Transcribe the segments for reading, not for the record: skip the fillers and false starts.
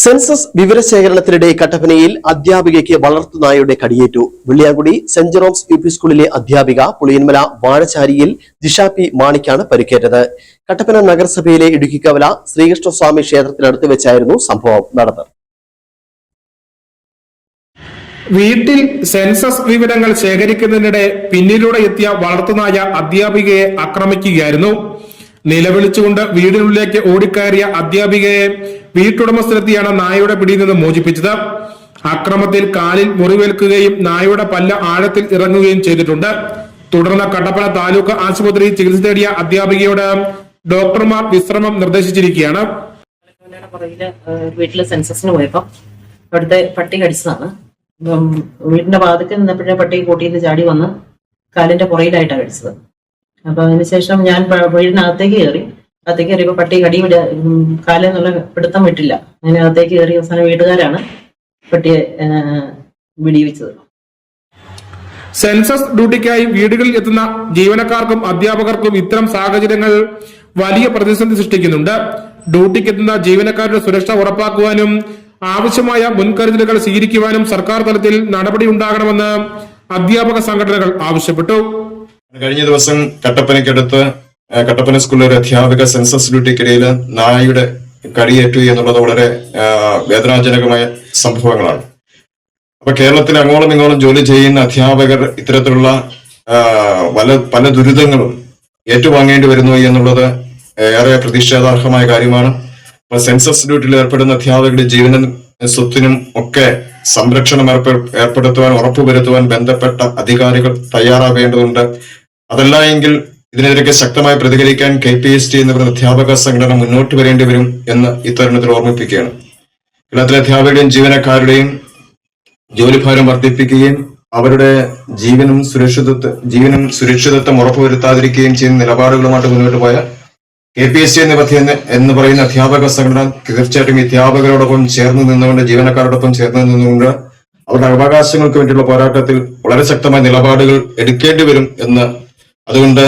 Census വിവരശേഖരണത്തിനിടെ കട്ടപ്പനയിൽ അധ്യാപികയ്ക്ക് വളർത്തുനായയുടെ കടിയേറ്റു. Velliyamkudi saint Jerome's UP സ്കൂളിലെ അധ്യാപിക പുളിയന്മല വാഴച്ചാരിയിൽ ജിഷ പി മാണിക്കാണ് പരിക്കേറ്റത്. കട്ടപ്പന നഗരസഭയിലെ ഇടുക്കിക്കവല ശ്രീകൃഷ്ണസ്വാമി ക്ഷേത്രത്തിനടുത്ത് വെച്ചായിരുന്നു സംഭവം നടന്നത്. വീട്ടിൽ സെൻസസ് വിവരങ്ങൾ ശേഖരിക്കുന്നതിനിടെ പിന്നിലൂടെ എത്തിയ വളർത്തുനായ അധ്യാപികയെ ആക്രമിക്കുകയായിരുന്നു. നിലവിളിച്ചുകൊണ്ട് വീടിനുള്ളിലേക്ക് ഓടിക്കയറിയ അധ്യാപികയെ വീട്ടുടമസ്ഥരെത്തിയാണ് നായയുടെ പിടിയിൽ നിന്ന് മോചിപ്പിച്ചത്. അക്രമത്തിൽ കാലിൽ മുറിവേൽക്കുകയും നായയുടെ പല്ല് ആഴത്തിൽ ഇറങ്ങുകയും ചെയ്തിട്ടുണ്ട്. തുടർന്ന് കട്ടപ്പന താലൂക്ക് ആശുപത്രിയിൽ ചികിത്സ തേടിയ അധ്യാപികയോട് ഡോക്ടർമാർ വിശ്രമം നിർദ്ദേശിച്ചിരിക്കുകയാണ്. വീട്ടില് സെൻസസിന് പോയപ്പോ അവിടുത്തെ പട്ടി കടിച്ചതാണ്. വീടിന്റെ വാതിക്കൽ നിന്നപ്പോഴേ പട്ടി കൂട്ടിയിൽ ചാടി വന്ന് കാലിന്റെ പുറയിലായിട്ടാണ് കടിച്ചത്. അപ്പൊ അതിനുശേഷം ഞാൻ വീടിനകത്തേക്ക് കയറിയപ്പോ പട്ടി കാലെന്നുള്ള പിടുത്തം വിട്ടില്ല. അങ്ങനെ അകത്തേക്ക് കയറി അവസാനം വീട്ടുകാരാണ് പട്ടിയെ വെടിവെച്ചത്. സെൻസസ് ഡ്യൂട്ടിക്കായി വീടുകളിൽ എത്തുന്ന ജീവനക്കാർക്കും അധ്യാപകർക്കും ഇത്തരം സാഹചര്യങ്ങൾ വലിയ പ്രതിസന്ധി സൃഷ്ടിക്കുന്നുണ്ട്. ഡ്യൂട്ടിക്ക് എത്തുന്ന ജീവനക്കാരുടെ സുരക്ഷ ഉറപ്പാക്കുവാനും ആവശ്യമായ മുൻകരുതലുകൾ സ്വീകരിക്കുവാനും സർക്കാർ തലത്തിൽ നടപടി ഉണ്ടാകണമെന്ന് അധ്യാപക സംഘടനകൾ ആവശ്യപ്പെട്ടു. കഴിഞ്ഞ ദിവസം കട്ടപ്പനയ്ക്കടുത്ത് കട്ടപ്പന സ്കൂളിലെ ഒരു അധ്യാപിക സെൻസസ് ഡ്യൂട്ടിക്കിടയിൽ നായയുടെ കടിയേറ്റു എന്നുള്ളത് വളരെ വേദനാജനകമായ സംഭവങ്ങളാണ്. അപ്പൊ കേരളത്തിൽ അങ്ങോളം ഇങ്ങോളം ജോലി ചെയ്യുന്ന അധ്യാപകർ ഇത്തരത്തിലുള്ള പല ദുരിതങ്ങളും ഏറ്റുവാങ്ങേണ്ടി വരുന്നു എന്നുള്ളത് ഏറെ പ്രതിഷേധാർഹമായ കാര്യമാണ്. സെൻസസ് ഡ്യൂട്ടിയിൽ ഏർപ്പെടുന്ന അധ്യാപകരുടെ ജീവനും സ്വത്തിനും ഒക്കെ സംരക്ഷണം ഏർപ്പെടുത്തുവാൻ ഉറപ്പുവരുത്തുവാൻ ബന്ധപ്പെട്ട അധികാരികൾ തയ്യാറാവേണ്ടതുണ്ട്. അതല്ല എങ്കിൽ ഇതിനെതിരെ ശക്തമായി പ്രതികരിക്കാൻ KPST എന്ന അധ്യാപക സംഘടന മുന്നോട്ട് വരേണ്ടി വരും എന്ന് ഇത്തരുണത്തിൽ ഓർമ്മിപ്പിക്കുകയാണ്. കേരളത്തിലെ അധ്യാപകരുടെയും ജീവനക്കാരുടെയും ജോലിഭാരം വർദ്ധിപ്പിക്കുകയും അവരുടെ ജീവനും സുരക്ഷിതത്വം ഉറപ്പുവരുത്താതിരിക്കുകയും ചെയ്യുന്ന നിലപാടുകളുമായിട്ട് മുന്നോട്ട് പോയ KPST എന്ന് പറയുന്ന അധ്യാപക സംഘടന തീർച്ചയായിട്ടും അധ്യാപകരോടൊപ്പം ചേർന്ന് നിന്നുകൊണ്ട് ജീവനക്കാരോടൊപ്പം ചേർന്ന് നിന്നുകൊണ്ട് അവരുടെ അവകാശങ്ങൾക്ക് വേണ്ടിയുള്ള പോരാട്ടത്തിൽ വളരെ ശക്തമായ നിലപാടുകൾ എടുക്കേണ്ടി വരും എന്ന്, അതുകൊണ്ട്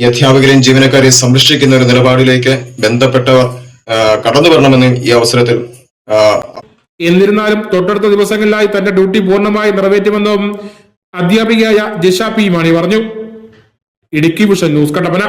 ഈ അധ്യാപകരെയും ജീവനക്കാരെയും സംരക്ഷിക്കുന്ന ഒരു നിലപാടിലേക്ക് ബന്ധപ്പെട്ടവർ കടന്നു വരണമെന്ന് ഈ അവസരത്തിൽ. എന്നിരുന്നാലും തൊട്ടടുത്ത ദിവസങ്ങളിലായി തന്റെ ഡ്യൂട്ടി പൂർണ്ണമായി നിറവേറ്റുമെന്നും അധ്യാപികയായ ജിഷ പി മാണി പറഞ്ഞു. Idukki vision news, Kattappana.